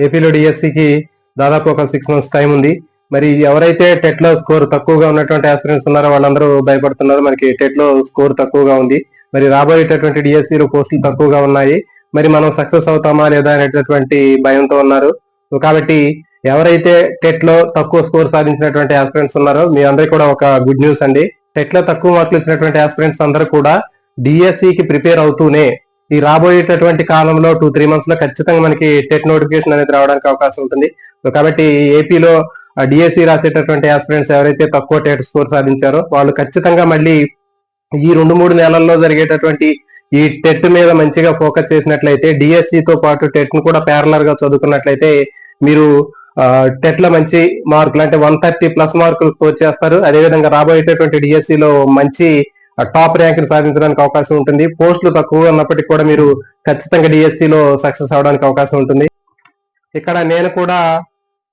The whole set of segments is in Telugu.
ఏపీలో డిఎస్సికి దాదాపు ఒక 6 months టైం ఉంది. మరి ఎవరైతే టెట్ లో స్కోర్ తక్కువగా ఉన్నటువంటి ఆస్పిరెంట్స్ ఉన్నారో వాళ్ళందరూ భయపడుతున్నారు. మనకి టెట్ లో స్కోర్ తక్కువగా ఉంది, మరి రాబోయేటటువంటి డిఎస్సిలో పోస్టులు తక్కువగా ఉన్నాయి, మరి మనం సక్సెస్ అవుతామా లేదా అనేటటువంటి భయంతో ఉన్నారు. కాబట్టి ఎవరైతే టెట్ లో తక్కువ స్కోర్ సాధించినటువంటి ఆస్పిరెంట్స్ ఉన్నారో మీ అందరికీ కూడా ఒక గుడ్ న్యూస్ అండి. టెట్ లో తక్కువ మార్కులు వచ్చినటువంటి ఆస్పిరెంట్స్ అందరూ కూడా డిఎస్సికి ప్రిపేర్ అవుతూనే ఈ రాబోయేటటువంటి కాలంలో 2-3 months లో ఖచ్చితంగా మనకి టెట్ నోటిఫికేషన్ అనేది రావడానికి అవకాశం ఉంటుంది. కాబట్టి ఏపీలో డిఎస్సి రాసేటటువంటి ఆస్పిరెంట్స్ ఎవరైతే తక్కువ టెట్ స్కోర్ సాధించారో వాళ్ళు ఖచ్చితంగా మళ్ళీ ఈ 2-3 నెలల్లో జరిగేటటువంటి ఈ టెట్ మీద మంచిగా ఫోకస్ చేసినట్లయితే డిఎస్సితో పాటు టెట్ ను కూడా ప్యారలర్ గా చదువుకున్నట్లయితే మీరు టెట్ లో మంచి మార్కులు అంటే 130+ మార్కులు స్కోర్ చేస్తారు. అదేవిధంగా రాబోయేటటువంటి డిఎస్సిలో మంచి టాప్ ర్యాంక్ సాధించడానికి అవకాశం ఉంటుంది. పోస్టులు తక్కువ ఉన్నప్పటికీ కూడా మీరు ఖచ్చితంగా డిఎస్సిలో సక్సెస్ అవడానికి అవకాశం ఉంటుంది. ఇక్కడ నేను కూడా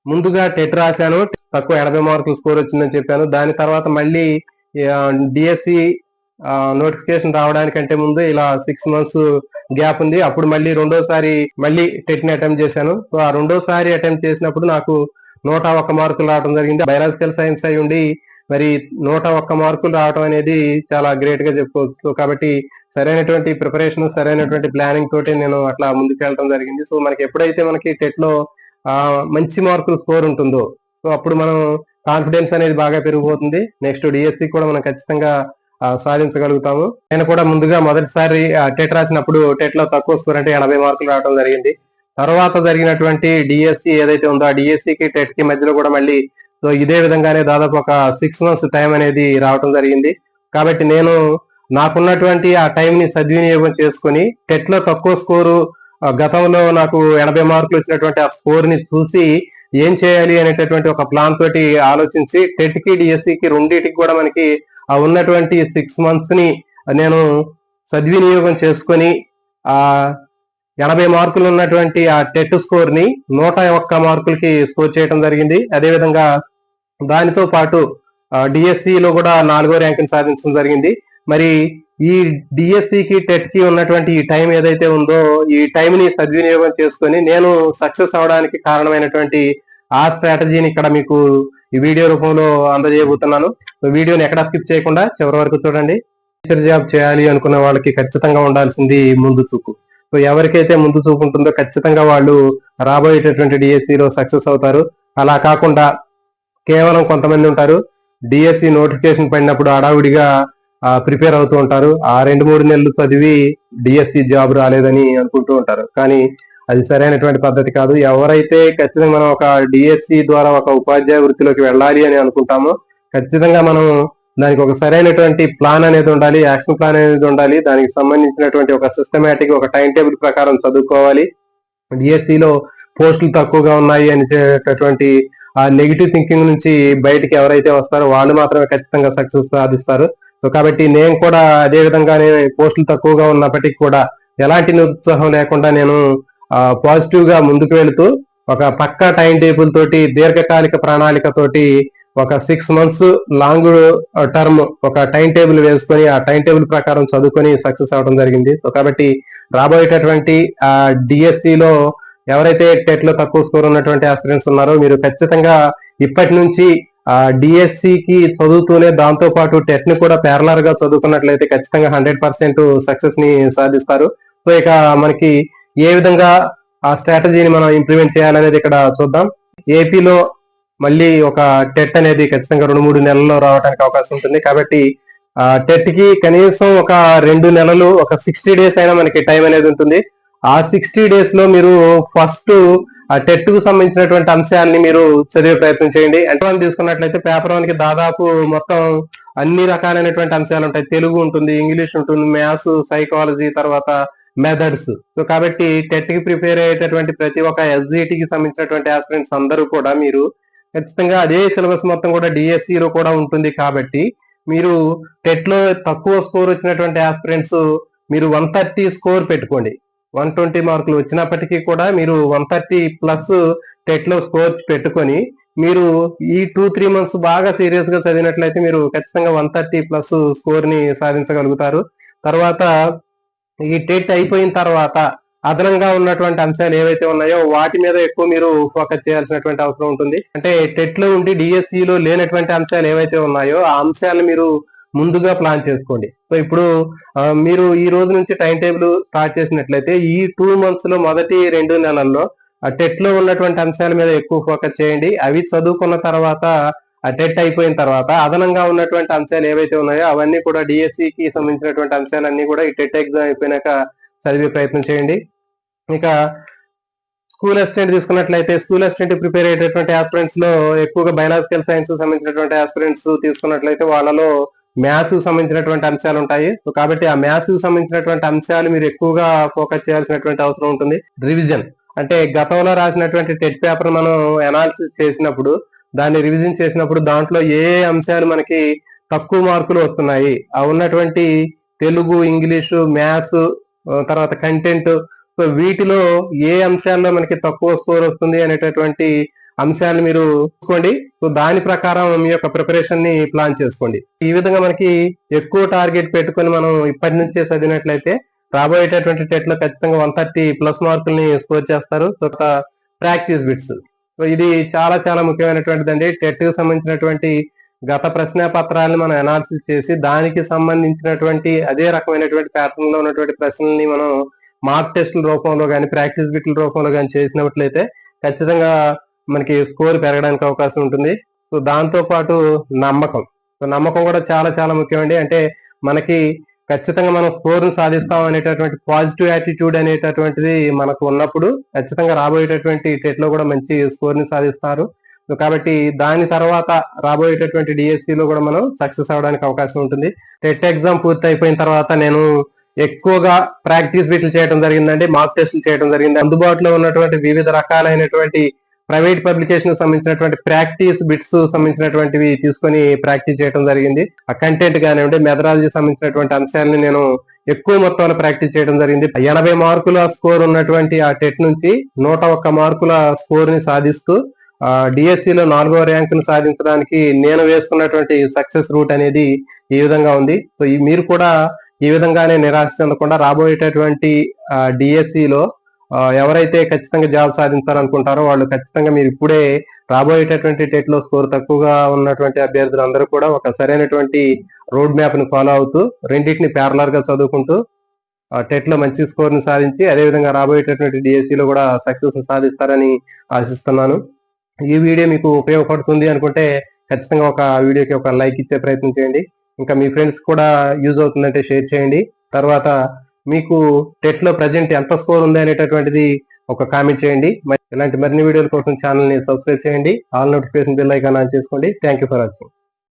ముందుగా టెట్ రాశాను, తక్కువ 80 మార్కులు స్కోర్ వచ్చిందని చెప్పాను. దాని తర్వాత మళ్ళీ డిఎస్సి నోటిఫికేషన్ రావడానికంటే ముందు ఇలా 6 months గ్యాప్ ఉంది. అప్పుడు మళ్ళీ రెండోసారి మళ్ళీ టెట్ ని అటెంప్ట్ చేశాను. సో ఆ రెండోసారి అటెంప్ట్ చేసినప్పుడు నాకు 101 మార్కులు రావడం జరిగింది. బయాలజికల్ సైన్స్ అయి ఉండి మరి 101 మార్కులు రావడం అనేది చాలా గ్రేట్ గా చెప్పుకోవచ్చు. కాబట్టి సరైనటువంటి ప్రిపరేషన్, సరైనటువంటి ప్లానింగ్ తోటి నేను అట్లా ముందుకు వెళ్ళడం జరిగింది. సో మనకి ఎప్పుడైతే మనకి టెట్ లో మంచి మార్కులు స్కోర్ ఉంటుందో సో అప్పుడు మనం కాన్ఫిడెన్స్ అనేది బాగా పెరిగిపోతుంది. నెక్స్ట్ డిఎస్సి కూడా మనం ఖచ్చితంగా సాధించగలుగుతాము. నేను కూడా ముందుగా మొదటిసారి టెట్ రాసినప్పుడు టెట్ లో తక్కువ స్కోర్ అంటే 80 మార్కులు రావడం జరిగింది. తర్వాత జరిగినటువంటి డిఎస్సి ఏదైతే ఉందో ఆ డిఎస్సికి టెట్ కి మధ్యలో కూడా మళ్ళీ సో ఇదే విధంగానే దాదాపు ఒక 6 months టైం అనేది రావడం జరిగింది. కాబట్టి నేను నాకున్నటువంటి ఆ టైం ని సద్వినియోగం చేసుకుని టెట్ లో తక్కువ స్కోరు గతంలో నాకు 80 మార్కులు వచ్చినటువంటి ఆ స్కోర్ ని చూసి ఏం చేయాలి అనేటటువంటి ఒక ప్లాన్ తోటి ఆలోచించి టెట్ కి డిఎస్సికి రెండింటికి కూడా మనకి ఆ ఉన్నటువంటి 6 months ని నేను సద్వినియోగం చేసుకొని ఆ 80 మార్కులు ఉన్నటువంటి ఆ టెట్ స్కోర్ ని 101 మార్కులకి స్కోర్ చేయడం జరిగింది. అదేవిధంగా దానితో పాటు డిఎస్సిలో కూడా 4వ ర్యాంకుని సాధించడం జరిగింది. మరి ఈ డిఎస్సికి టెట్ కి ఉన్నటువంటి ఈ టైం ఏదైతే ఉందో ఈ టైం ని సద్వినియోగం చేసుకొని నేను సక్సెస్ అవడానికి కారణమైనటువంటి ఆ స్ట్రాటజీని ఇక్కడ మీకు ఈ వీడియో రూపంలో అందజేయబోతున్నాను. వీడియోని ఎక్కడ స్కిప్ చేయకుండా చివరి వరకు చూడండి. టీచర్ జాబ్ చేయాలి అనుకున్న వాళ్ళకి ఖచ్చితంగా ఉండాల్సింది ముందు చూపు. సో ఎవరికైతే ముందు చూపు ఉంటుందో ఖచ్చితంగా వాళ్ళు రాబోయేటటువంటి డిఎస్సిలో సక్సెస్ అవుతారు. అలా కాకుండా కేవలం కొంతమంది ఉంటారు డిఎస్సి నోటిఫికేషన్ పడినప్పుడు హడావుడిగా ప్రిపేర్ అవుతూ ఉంటారు. ఆ 2-3 నెలలు చదివి డిఎస్సి జాబ్ రాలేదని అనుకుంటూ ఉంటారు. కానీ అది సరైనటువంటి పద్ధతి కాదు. ఎవరైతే ఖచ్చితంగా మనం ఒక డిఎస్సి ద్వారా ఒక ఉపాధ్యాయ వృత్తిలోకి వెళ్ళాలి అని అనుకుంటామో ఖచ్చితంగా మనం దానికి ఒక సరైనటువంటి ప్లాన్ అనేది ఉండాలి, యాక్షన్ ప్లాన్ అనేది ఉండాలి. దానికి సంబంధించినటువంటి ఒక సిస్టమేటిక్ ఒక టైం టేబుల్ ప్రకారం చదువుకోవాలి. డిఎస్సిలో పోస్టులు తక్కువగా ఉన్నాయి అనేటటువంటి ఆ నెగిటివ్ థింకింగ్ నుంచి బయటికి ఎవరైతే వస్తారో వాళ్ళు మాత్రమే ఖచ్చితంగా సక్సెస్ సాధిస్తారు. సో కాబట్టి నేను కూడా అదే విధంగానే పోస్టులు తక్కువగా ఉన్నప్పటికీ కూడా ఎలాంటి నిరుత్సాహం లేకుండా నేను పాజిటివ్ గా ముందుకు వెళుతూ ఒక పక్కా టైం టేబుల్ తోటి దీర్ఘకాలిక ప్రణాళిక తోటి ఒక 6 months లాంగ్ టర్మ్ ఒక టైం టేబుల్ వేసుకొని ఆ టైం టేబుల్ ప్రకారం చదువుకొని సక్సెస్ అవడం జరిగింది. సో కాబట్టి రాబోయేటటువంటి ఆ డిఎస్సిలో ఎవరైతే టెట్ లో తక్కువ స్కోర్ ఉన్నటువంటి ఆస్పిరెంట్స్ ఉన్నారో మీరు ఖచ్చితంగా ఇప్పటి నుంచి డిఎస్సికి చదువుతూనే దాంతో పాటు టెట్ ని కూడా ప్యారలర్ గా చదువుకున్నట్లయితే ఖచ్చితంగా 100% సక్సెస్ ని సాధిస్తారు. సో ఇక మనకి ఏ విధంగా ఆ స్ట్రాటజీని మనం ఇంప్లిమెంట్ చేయాలనేది ఇక్కడ చూద్దాం. ఏపీలో మళ్ళీ ఒక టెట్ అనేది ఖచ్చితంగా 2-3 నెలల్లో రావడానికి అవకాశం ఉంటుంది. కాబట్టి టెట్ కి కనీసం ఒక 2 నెలలు ఒక 60 days అయినా మనకి టైం అనేది ఉంటుంది. ఆ 60 days లో మీరు ఫస్ట్ ఆ టెట్ కు సంబంధించినటువంటి అంశాలని మీరు చదివే ప్రయత్నం చేయండి. అంటే మనం తీసుకున్నట్లయితే పేపర్ 1 కి దాదాపు మొత్తం అన్ని రకాలైనటువంటి అంశాలు ఉంటాయి. తెలుగు ఉంటుంది, ఇంగ్లీష్ ఉంటుంది, మ్యాథ్స్, సైకాలజీ, తర్వాత మెథడ్స్. సో కాబట్టి టెట్ కి ప్రిపేర్ అయ్యేటటువంటి ప్రతి ఒక్క ఎస్జిటికి సంబంధించినటువంటి ఆస్పిరెంట్స్ అందరూ కూడా మీరు ఖచ్చితంగా అదే సిలబస్ మొత్తం కూడా డిఎస్సిలో కూడా ఉంటుంది. కాబట్టి మీరు టెట్ లో తక్కువ స్కోర్ వచ్చినటువంటి ఆస్పిరెంట్స్ మీరు 130 స్కోర్ పెట్టుకోండి. 120 మార్కులు వచ్చినప్పటికీ కూడా మీరు 130+ టెట్ లో స్కోర్ పెట్టుకొని మీరు ఈ 2-3 months బాగా సీరియస్ గా చదివినట్లయితే మీరు ఖచ్చితంగా 130+ స్కోర్ ని సాధించగలుగుతారు. తర్వాత ఈ టెట్ అయిపోయిన తర్వాత అదనంగా ఉన్నటువంటి అంశాలు ఏవైతే ఉన్నాయో వాటి మీద ఎక్కువ మీరు ఫోకస్ చేయాల్సినటువంటి అవసరం ఉంటుంది. అంటే టెట్ లో ఉండి డిఎస్సిలో లేనటువంటి అంశాలు ఏవైతే ఉన్నాయో ఆ అంశాలను మీరు ముందుగా ప్లాన్ చేసుకోండి. సో ఇప్పుడు మీరు ఈ రోజు నుంచి టైం టేబుల్ స్టార్ట్ చేసినట్లయితే ఈ 2 months లో మొదటి 2 నెలల్లో ఆ టెట్ లో ఉన్నటువంటి అంశాల మీద ఎక్కువ ఫోకస్ చేయండి. అవి చదువుకున్న తర్వాత ఆ టెట్ అయిపోయిన తర్వాత అదనంగా ఉన్నటువంటి అంశాలు ఏవైతే ఉన్నాయో అవన్నీ కూడా డిఎస్సికి సంబంధించినటువంటి అంశాలన్నీ కూడా ఈ టెట్ ఎగ్జామ్ అయిపోయినాక చదివే ప్రయత్నం చేయండి. ఇక స్కూల్ అసిస్టెంట్ తీసుకున్నట్లయితే స్కూల్ అసిస్టెంట్ ప్రిపేర్ అయ్యేటటువంటి ఆస్పిరెంట్స్ లో ఎక్కువగా బయాలజికల్ సైన్స్ సంబంధించినటువంటి ఆస్పిరెంట్స్ తీసుకున్నట్లయితే వాళ్ళలో మ్యాథ్స్ సంబంధించినటువంటి అంశాలు ఉంటాయి. కాబట్టి ఆ మ్యాథ్స్ సంబంధించినటువంటి అంశాలు మీరు ఎక్కువగా ఫోకస్ చేయాల్సినటువంటి అవసరం ఉంటుంది. రివిజన్ అంటే గతంలో రాసినటువంటి టెట్ పేపర్ మనం అనాలిసిస్ చేసినప్పుడు దాన్ని రివిజన్ చేసినప్పుడు దాంట్లో ఏ అంశాలు మనకి తక్కువ మార్కులు వస్తున్నాయి, ఆ ఉన్నటువంటి తెలుగు, ఇంగ్లీషు, మ్యాథ్స్, తర్వాత కంటెంట్, సో వీటిలో ఏ అంశాల్లో మనకి తక్కువ స్కోర్ వస్తుంది అనేటటువంటి అంశాలు మీరు చూసుకోండి. సో దాని ప్రకారం మీ యొక్క ప్రిపరేషన్ ని ప్లాన్ చేసుకోండి. ఈ విధంగా మనకి ఎక్కువ టార్గెట్ పెట్టుకొని మనం ఇప్పటి నుంచే చదివినట్లయితే రాబోయేటటువంటి టెట్ లో ఖచ్చితంగా 130+ మార్కుల్ని స్కోర్ చేస్తారు. సో ప్రాక్టీస్ బిట్స్, సో ఇది చాలా చాలా ముఖ్యమైనటువంటిదండి. టెట్ కి సంబంధించినటువంటి గత ప్రశ్న పత్రాలను మనం అనాలిసిస్ చేసి దానికి సంబంధించినటువంటి అదే రకమైనటువంటి ప్యాటర్న్ లో ఉన్నటువంటి ప్రశ్నల్ని మనం మార్క్ టెస్ట్ల రూపంలో కానీ ప్రాక్టీస్ బిట్ల రూపంలో కానీ చేసినట్లయితే ఖచ్చితంగా మనకి స్కోర్ పెరగడానికి అవకాశం ఉంటుంది. సో దాంతో పాటు నమ్మకం, సో నమ్మకం కూడా చాలా చాలా ముఖ్యమండి. అంటే మనకి ఖచ్చితంగా మనం స్కోర్ని సాధిస్తాం అనేటటువంటి పాజిటివ్ యాటిట్యూడ్ అనేటటువంటిది మనకు ఉన్నప్పుడు ఖచ్చితంగా రాబోయేటటువంటి టెట్ లో కూడా మంచి స్కోర్ని సాధిస్తారు. కాబట్టి దాని తర్వాత రాబోయేటటువంటి డిఎస్సిలో కూడా మనం సక్సెస్ అవడానికి అవకాశం ఉంటుంది. టెట్ ఎగ్జామ్ పూర్తి అయిపోయిన తర్వాత నేను ఎక్కువగా ప్రాక్టీస్ బిట్లు చేయడం జరిగిందండి, మార్క్ టెస్ట్లు చేయడం జరిగింది. అందుబాటులో ఉన్నటువంటి వివిధ రకాలైనటువంటి ప్రైవేట్ పబ్లికేషన్ సంబంధించినటువంటి ప్రాక్టీస్ బిట్స్ సంబంధించినటువంటివి తీసుకొని ప్రాక్టీస్ చేయడం జరిగింది. ఆ కంటెంట్ కానివ్వండి, మెథడాలజీ సంబంధించినటువంటి అంశాలను నేను ఎక్కువ మొత్తంలో ప్రాక్టీస్ చేయడం జరిగింది. 80 మార్కుల స్కోర్ ఉన్నటువంటి ఆ టెట్ నుంచి 101 మార్కుల స్కోర్ ని సాధిస్తూ డిఎస్సిలో 4వ ర్యాంకును సాధించడానికి నేను వేసుకున్నటువంటి సక్సెస్ రూట్ అనేది ఈ విధంగా ఉంది. సో మీరు కూడా ఈ విధంగానే నిరాశ చెందకుండా రాబోయేటటువంటి డిఎస్సిలో ఎవరైతే ఖచ్చితంగా జాబ్ సాధించాలనుకుంటారో వాళ్ళు ఖచ్చితంగా మీరు ఇప్పుడే రాబోయేటటువంటి టెట్ లో స్కోర్ తక్కువగా ఉన్నటువంటి అభ్యర్థులు అందరూ కూడా ఒక సరైనటువంటి రోడ్ మ్యాప్ ని ఫాలో అవుతూ రెండింటిని ప్యారలర్ గా చదువుకుంటూ టెట్ లో మంచి స్కోర్ ని సాధించి అదేవిధంగా రాబోయేటటువంటి డిఎస్సిలో కూడా సక్సెస్ సాధిస్తారని ఆశిస్తున్నాను. ఈ వీడియో మీకు ఉపయోగపడుతుంది అనుకుంటే ఖచ్చితంగా ఒక వీడియోకి ఒక లైక్ ఇచ్చే ప్రయత్నం చేయండి. ఇంకా మీ ఫ్రెండ్స్ కూడా యూజ్ అవుతుందంటే షేర్ చేయండి. తర్వాత మీకు టెట్ లో ప్రజెంట్ ఎంత స్కోర్ ఉంది అనేటటువంటిది ఒక కామెంట్ చేయండి. ఇలాంటి మరిన్ని వీడియోల కోసం ఛానల్ ని సబ్స్క్రైబ్ చేయండి. All notification bell icon on చేసుకోండి. Thank you for watching.